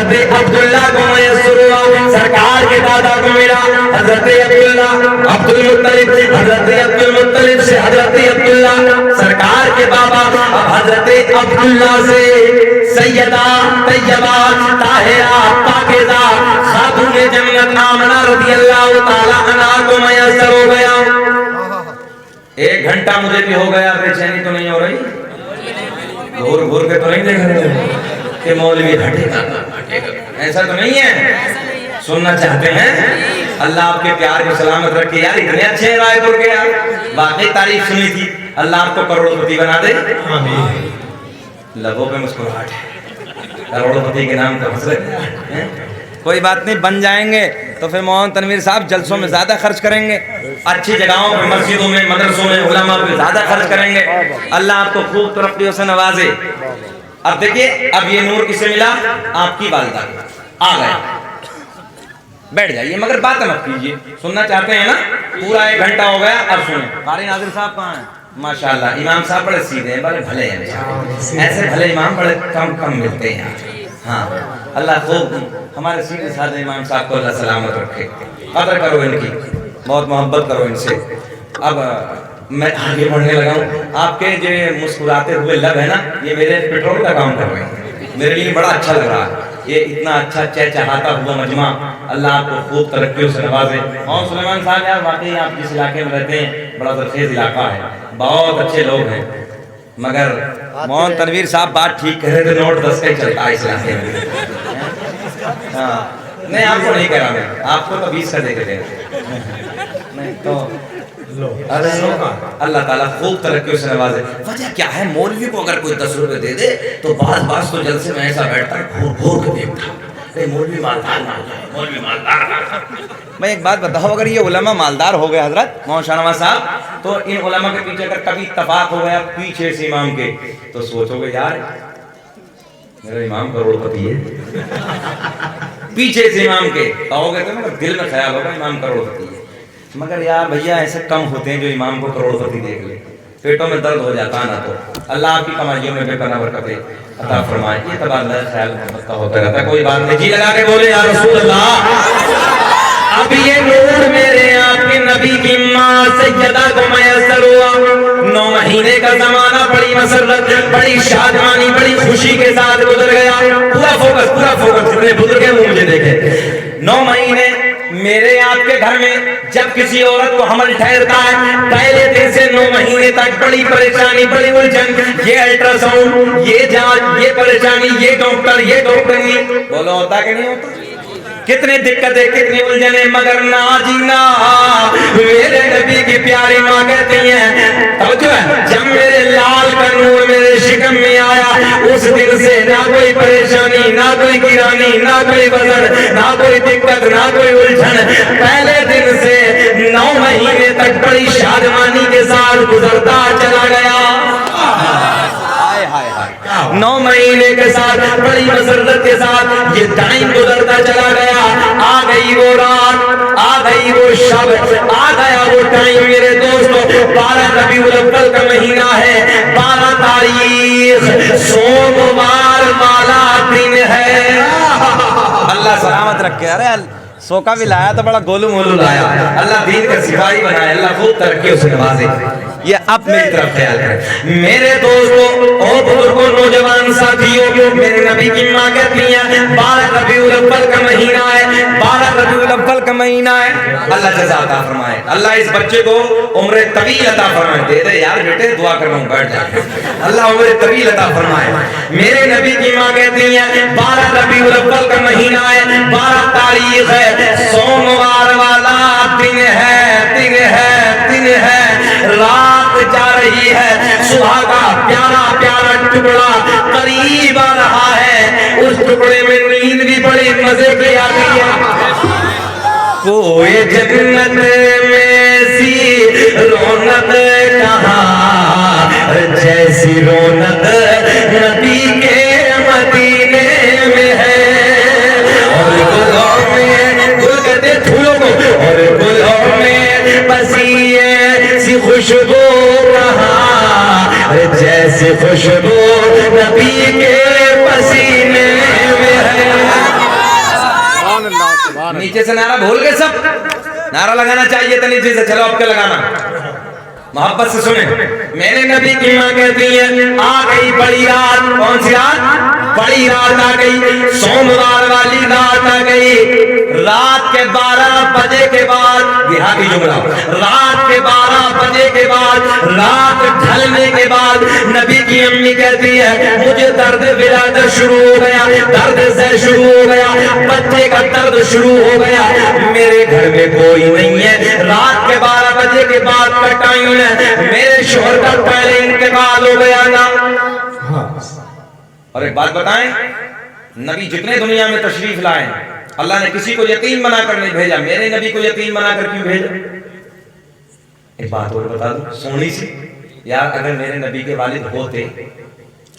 حضرت عبداللہ کو میسر ہوا، سرکار کے دادا کو ملا حضرت عبداللہ، عبد المطلب، حضرت عبد المطلب سے حضرت عبداللہ سرکار کے بابا، اب حضرت عبداللہ سے سیدہ طیبہ طاہرہ پاکیزہ خاتون جنت آمنہ رضی اللہ تعالی عنہا کو میسر ہو گیا۔ 1 گھنٹہ مجھے بھی ہو گیا، بے چینی تو نہیں ہو رہی؟ گھور گھور کے تو نہیں دیکھ رہے کہ مولوی ہٹے گا، ایسا تو نہیں ہے؟ سننا چاہتے ہیں؟ اللہ آپ کے پیار کو سلامت رکھے یار، اتنے اچھے رائے پور کے یار، واقعی تعریف سنی تھی، اللہ آپ کو کروڑ پتی بنا دے، لبوں پہ مسکراہٹ ہے، کروڑ پتی کے نام کا حسرت ہے، کوئی بات نہیں، بن جائیں گے تو پھر مولانا تنویر صاحب جلسوں میں زیادہ خرچ کریں گے، اچھی جگہوں پہ، مسجدوں میں، مدرسوں میں، علماء پہ زیادہ خرچ کریں گے، اللہ آپ کو خوب ترقیوں سے نوازے۔ اب دیکھیے، اب یہ نور کسے ملا؟ آپ کی والدہ آ گئے، بیٹھ جائیے مگر بات مت کیجیے، سننا چاہتے ہیں نا؟ پورا 1 گھنٹہ ہو گیا، اب سنیں۔ قاری ناظر صاحب کہاں ہیں؟ ماشاءاللہ امام صاحب بڑے سیدھے ہیں، بڑے بھلے ہیں، ایسے بھلے امام بڑے کم ملتے ہیں۔ ہاں اللہ خوب ہمارے سیدھے سادھے امام صاحب کو اللہ سلامت رکھے، قدر کرو ان کی، بہت محبت کرو ان سے۔ اب میں آگے بڑھنے لگا ہوں، آپ کے جو مسکراتے ہوئے لب ہے نا، یہ میرے پیٹرول کا کام کر رہے ہیں، میرے لیے بڑا اچھا لگ رہا ہے، یہ اتنا اچھا چہچہاتا ہوا مجمع، اللہ آپ کو خوب ترقیوں سے نوازے۔ اور سلیمان صاحب یار واقعی آپ جس علاقے میں رہتے ہیں بڑا زرخیز علاقہ ہے، بہت اچھے لوگ ہیں، مگر مولانا تنویر صاحب بات ٹھیک کہہ رہے تھے، نوٹ 10 کا ہی چلتا ہے اس علاقے میں۔ ہاں نہیں آپ کو نہیں کہہ رہا میں، آپ کو تو 20 کا دے کے دے نہیں تو اللہ تعالیٰ خوب ترقیوں سے نوازے۔ وجہ کیا ہے؟ مولوی کو اگر کوئی 10 روپے دے دے تو بعض تو جلسے میں ایسا بیٹھتا ہے گھور کے دیکھتا، مولوی مالدار نہ ہو جائے، مولوی مالدار نہ ہو جائے۔ میں ایک بات بتاؤ، اگر یہ علماء مالدار ہو گئے حضرت مولانا شاہ نواز صاحب، تو ان علماء کے پیچھے اگر کبھی اتفاق ہو گیا پیچھے سے امام کے، تو سوچو گے یار میرا امام کروڑ پتی ہے، پیچھے سے امام کے کہو گے تو مگر دل میں خیال ہوگا امام کروڑ پتی ہے، مگر یار بھیا ایسے کم ہوتے ہیں جو امام کو کروڑ پتی دیکھ لے، پیٹوں میں درد ہو جاتا نا۔ تو اللہ آپ کی کمائیوں میں بے پناہ برکتیں عطا فرمائے۔ یہ تبادلہ خیال محبت کا ہوتا رہتا ہے، کوئی بات نہیں، جی لگا کے بولے یا رسول اللہ۔ اب یہ نور میرے آپ کے نبی کی ماں سیدہ کو میسر ہوا، 9 مہینے کا زمانہ بڑی مسرت، بڑی شادمانی، بڑی خوشی کے ساتھ گزر گیا۔ پورا فوکس جتنے بزرگ ہیں وہ مجھے دیکھیں۔ 9 مہینے میرے آپ کے گھر میں جب کسی عورت کو حمل ٹھہرتا ہے، پہلے دن سے 9 مہینے تک بڑی پریشانی، بڑی الجھن، یہ الٹرا ساؤنڈ، یہ جانچ، یہ پریشانی، یہ ڈاکٹرنی، بولو ہوتا کہ نہیں ہوتا؟ کتنی دقتیں، کتنی الجھنیں، مگر ناجینا میرے نبی کی پیاری ماں کہتی ہیں، توجہ ہے، جب میرے لال کا نور میرے شکم میں آیا، اس دن سے نہ کوئی پریشانی، نہ کوئی گرانی، نہ کوئی وزن، نہ کوئی دقت، نہ کوئی الجھن، پہلے دن سے 9 مہینے تک بڑی شادمانی کے ساتھ گزرتا چلا گیا۔ 9 مہینے کے ساتھ بڑی مسرت کے ساتھ یہ ٹائم گزرتا چلا گیا۔ آ گئی وہ رات، آ گئی وہ شب، آ گیا وہ ٹائم میرے دوستو۔ 12 ربیع الاول کا مہینہ ہے، 12 تاریخ سوموار والا دن ہے۔ اللہ سلامت رکھے، ارے سوکا بھی لایا تو بڑا گولو مولو لایا، اللہ دین کا سپاہی بنائے، اللہ خوب ترقیوں سے نوازے۔ یہ اب میری طرف خیال کریں میرے دوستو اور بزرگوں، نوجوان ساتھیوں، میرے نبی کی ماں کہتی ہیں 12 ربیع الاول کا مہینہ ہے، 12 ربیع الاول کا مہینہ ہے، اللہ جزا عطا فرمائے، اللہ اس بچے کو عمر طویل عطا فرمائے، دے دے یار بیٹے دعا کر رہا ہوں بیٹھ جا، اللہ عمر طویل عطا فرمائے۔ میرے نبی کی ماں کہتی ہیں 12 ربیع الاول کا مہینہ ہے، 12 تاریخ ہے، سوموار والا دن ہے، رات جا رہی ہے، صبح کا پیارا ٹکڑا قریب آ رہا ہے، اس ٹکڑے میں نیند بھی بڑی مزے کی آتی ہے۔ کوئی جنت میں سی رونق کہاں، جیسی رونق نبی کے مدینے میں ہے، اور گلوں میں گلگتے پھولوں کو، اور گلوں میں بسی ایسی خوشبو کہاں، جیسی خوشبو نبی کے پسینے میں ہے۔ نیچے سے نعرہ بھول گئے سب؟ نعرہ لگانا چاہیے تھا نیچے سے، چلو اب کیا لگانا؟ محبت سے سنیں، میرے نبی کی ماں کہتی ہے آ گئی بڑی رات. کون سی رات؟ بڑی رات آ گئی، سوموار والی رات آ گئی. رات کے 12 بجے کے بعد، دیہاتی جملہ، رات کے 12 بجے کے بعد، رات ڈھلنے کے بعد نبی کی امی کہتی ہے مجھے درد ولادت شروع ہو گیا، درد سے شروع ہو گیا، بچے کا درد شروع ہو گیا. میرے گھر میں کوئی نہیں ہے، رات کے 12 بجے کے بعد کا ٹائم ہے، میرے شوہر کا پہلے انتقال ہو گیا نا. اور ایک بات بتائیں، نبی جتنے دنیا میں تشریف لائے اللہ نے کسی کو یتیم بنا کر نہیں بھیجا، میرے نبی کو یتیم بنا کر کیوں بھیجا؟ ایک بات اور بتا دوں سونی سی، یار اگر میرے نبی کے والد ہوتے،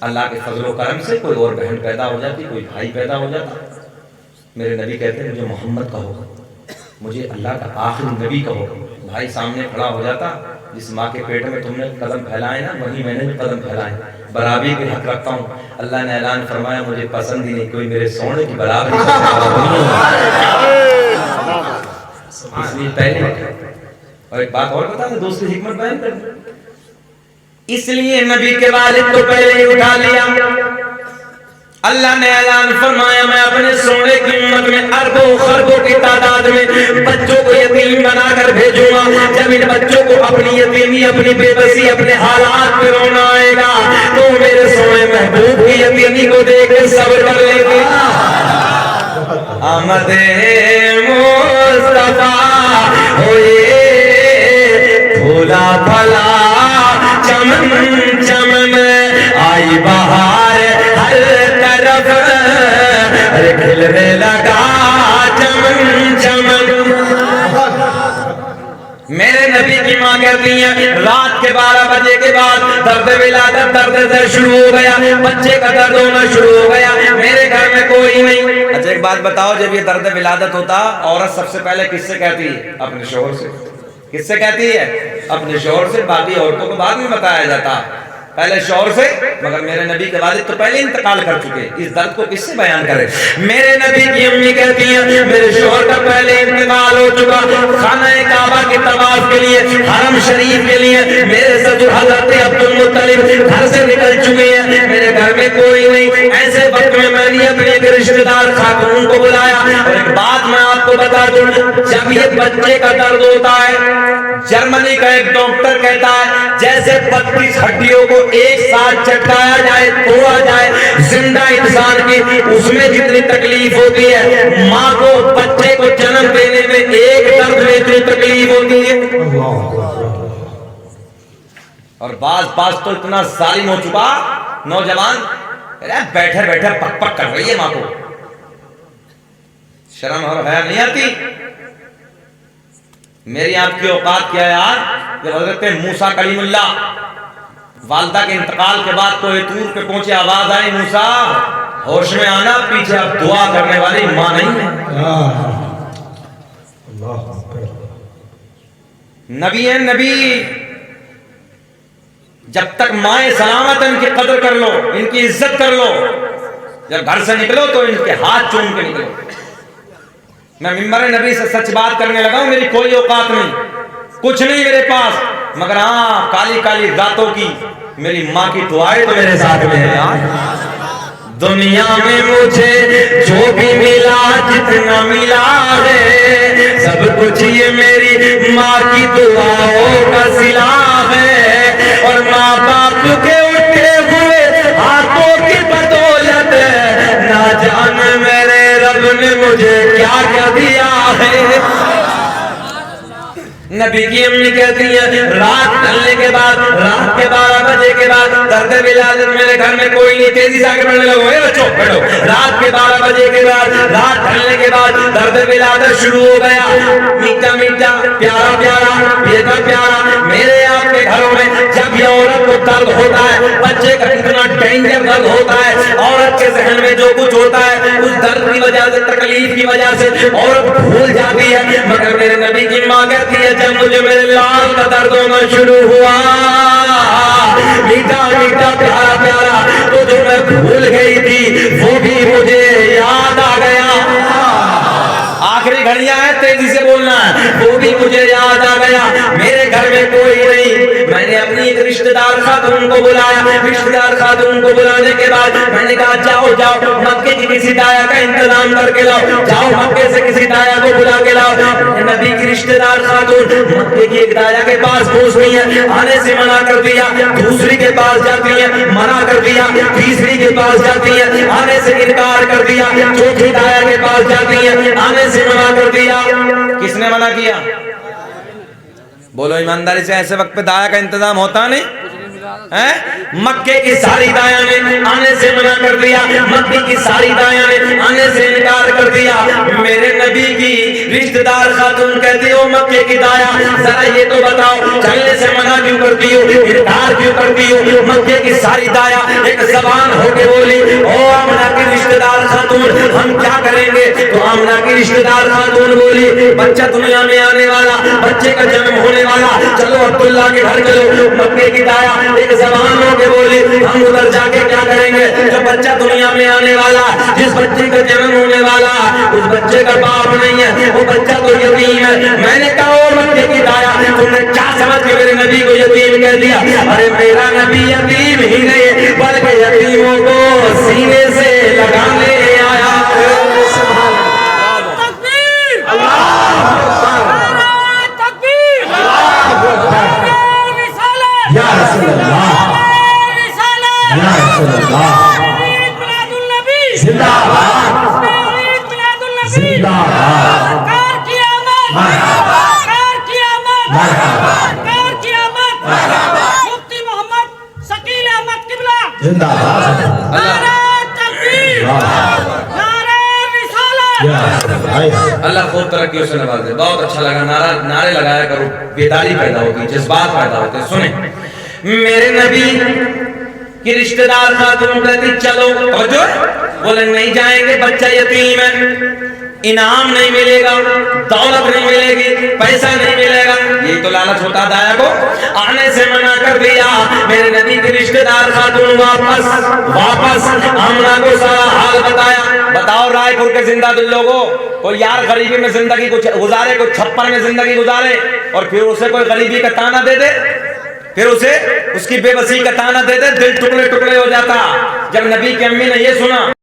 اللہ کے فضل و کرم سے کوئی اور بہن پیدا ہو جاتی، کوئی بھائی پیدا ہو جاتا، میرے نبی کہتے مجھے محمد کہو، مجھے اللہ کا آخری نبی کہو. بھائی سامنے کھڑا ہو جاتا، جس ماں کے پیٹ میں تم نے قدم پھیلائے نا وہیں میں نے بھی قدم پھیلائے، برابری کے حق رکھتا ہوں. اللہ نے اعلان فرمایا مجھے پسند ہی نہیں کوئی میرے سونے کی برابری اس لیے پہلے. اور ایک بات اور بتا دیں، دوسری حکمت بیان کر دیں، اس لیے نبی کے والد کو پہلے ہی اٹھا لیا. اللہ نے اعلان فرمایا میں اپنے سونے کی امت میں اربوں خربوں کی تعداد میں بچوں کو یتیم بنا کر بھیجوں گا. جب ان بچوں کو اپنی یتیمی، اپنی بے بسی، اپنے حالات میں رونا آئے گا تو میرے سونے محبوب کی یتیمی کو دیکھ کے صبر کر لیں گے. آمد مصطفیٰ ہوئے پھولا پھلا چمن چمن، آئی بہار ہر طرف کھلنے لگا چمن چمن. میرے نبی کی ماں کہتی ہیں رات کے 12 بجے کے بعد درد ولادت درد سے شروع ہو گیا، بچے کا درد ہونا شروع ہو گیا، میرے گھر میں کوئی نہیں. اچھا ایک بات بتاؤ، جب یہ درد ولادت ہوتا عورت سب سے پہلے کس سے کہتی ہے؟ اپنے شوہر سے. کس سے کہتی ہے؟ اپنے شوہر سے. باقی عورتوں کو بعد میں بتایا جاتا، پہلے شوہر سے. مگر میرے نبی کے والد تو پہلے انتقال کر چکے، اس درد کو کس سے بیان کرے؟ میرے نبی کی امی کہتی ہیں میرے شوہر کا پہلے انتقال ہو چکا، خانہ کعبہ کے طواف کے لیے، حرم شریف کے لیے میرے سسر حضرت عبد المطلب گھر سے نکل چکے ہیں، میرے گھر میں کوئی نہیں. ایسے وقت میں میں نے اپنے ایک رشتہ دار خاتون کو بلایا. اور ایک بات میں آپ کو بتا دوں، جب یہ بچے کا درد ہوتا ہے، جرمنی کا ایک ڈاکٹر کہتا ہے جیسے 32 ہڈیوں کو ایک ساتھ چٹکایا جائے، توڑا جائے، زندہ انسان کی اس میں جتنی تکلیف ہوتی ہے ماں کو بچے کو جنم دینے میں ایک درد میں اتنی تکلیف ہوتی ہے. اور بعض تو اتنا ظالم ہو چکا نوجوان بیٹھے بیٹھے پک پک کر رہی ہے ماں کو. شرم اور حیا نہیں آتی؟ میری آپ کی اوقات کیا ہے یار؟ جب حضرت موسیٰ کلیم اللہ والدہ کے انتقال کے بعد کوہ طور پہ پہنچے، آواز آئی موسیٰ ہوش میں آنا، پیچھے اب دعا کرنے والی ماں نہیں ہے. نبی ہے نبی، جب تک مائیں سلامت ان کی قدر کر لو، ان کی عزت کر لو، جب گھر سے نکلو تو ان کے ہاتھ چوم کے نکلو. میں ممبر نبی سے سچ بات کرنے لگا ہوں، میری کوئی اوقات نہیں، کچھ نہیں میرے پاس، مگر ہاں کالی کالی راتوں کی میری ماں کی دعائیں تو میرے ساتھ میں ہیں یار. دنیا میں مجھے جو بھی ملا جتنا ملا ہے، سب کچھ یہ میری ماں کی دعاؤں کا صلہ ہے. اور ماں باپ کے اٹھے ہوئے ہاتھوں کی بدولت نہ جانے میرے رب نے مجھے کیا کیا دیا ہے. نبی کی امی کہتی ہے رات ڈھلنے کے بعد، رات کے 12 بجے کے بعد درد ولادت میرے گھر میں کوئی نہیں. تیزی سے آگے بڑھنے لگو، اے بچوں بیٹھو. رات کے 12 بجے کے بعد، رات ڈھلنے کے بعد درد ولادت شروع ہو گیا. میٹھا میٹھا پیارا پیارا بیٹا پیارا، میرے آپ کے گھروں میں جب یہ عورت کو درد ہوتا ہے، بچے کا کتنا ڈینجر درد ہوتا ہے، عورت کے ذہن میں جو کچھ ہوتا ہے اس درد کی وجہ سے، تکلیف کی وجہ سے عورت بھول جاتی ہے. مگر میرے نبی کی ماں کہتی ہے جب مجھے میرے لال کا درد ہونا شروع ہوا، میٹھا میٹھا پیارا پیارا، تو جو میں بھول گئی تھی وہ بھی مجھے یاد آ گیا. آخری کی گھڑیاں ہیں تیزی سے بولنا ہے. وہ بھی مجھے یاد آ گیا میرے گھر میں کوئی نہیں, میں نے اپنی ایک رشتہ دار خاتون کو بلایا. رشتہ دار خاتون کو بلانے کے بعد میں نے کہا جاؤ جاؤ مکے کی کسی دایا کا انتظام کر کے لاؤ, جاؤ مکے سے کسی دایا کو بلا کے لاؤ. نبی کی رشتہ دار خاتون مکے کی ایک دایا کے پاس پہنچتی ہے, آنے سے منع کر دیا. دوسری کے پاس جاتی ہے, منع کر دیا. تیسری کے پاس جاتی ہے, آنے سے انکار کر دیا. چوتھی دایا کے پاس جاتی ہے, آنے سے منع کر دیا. کس نے منع کیا؟ بولو ایمانداری سے, ایسے وقت پہ دایا کا انتظام ہوتا نہیں. مکے کی ساری دایا نے آنے سے منع کر دیا, مکے کی ساری دایا نے آنے سے انکار کر دیا. میرے نبی کی رشتہ دار خاتون کہتی ہو مکے کی دایا ذرا یہ تو بتاؤ چلنے سے منع کیوں کرتی ہو, انکار کیوں کرتی ہو؟ مکے کی ساری دایا ایک زبان ہو کے بولی او آمنہ کی رشتہ دار خاتون ہم کیا کریں گے؟ تو آمنہ کی رشتہ دار خاتون بولی بچہ دنیا میں آنے والا, بچے کا جنم ہونے والا, چلو عبداللہ کے گھر چلو. مکے کی دایا ایک زبان ہو کے بولی ہم ادھر جا کے کیا کریں گے؟ جو بچہ دنیا میں آنے والا, جس بچے کا جنم ہونے والا, اس بچے کا باپ نہیں ہے, وہ بچہ تو یتیم ہے. میں نے کہا او مکے کی دایا تم نے کیا سمجھ کے میرے نبی کو یتیم کہہ دیا؟ ارے میرا نبی یتیم ہی نہیں بلکہ یتیموں کو سینے سے لگانے آیا. یا رسول اللہ, یا رسول اللہ, زندہ باد, زندہ باد, زندہ باد. اللہ خوب ترقی سے نوازے. بہت اچھا لگا, نعرے لگایا کرو, بیداری پیدا ہوتی, جذبات پیدا ہوتے. سنیں میرے نبی کی رشتہ دار خاتون کہتی چلو, بولے نہیں جائیں گے, بچہ یتیم ہے, انعام نہیں ملے گا, دولت نہیں ملے گی, پیسہ نہیں ملے گا. یہ تو لالچ ہوتا دایا کو. آنے سے منع کر دیا. میرے نبی کی رشتہ دار خاتون واپس آمنہ کو سارا حال بتایا. بتاؤ رائے پور کے زندہ دل لوگوں, کوئی یار غریبی میں زندگی کو گزارے, کوئی چھپر میں زندگی گزارے اور پھر اسے کوئی غریبی کا تانا دے دے, پھر اسے اس کی بے بسی کا تانا دے دے, دل ٹکڑے ٹکڑے ہو جاتا. جب نبی کی امی نے یہ سنا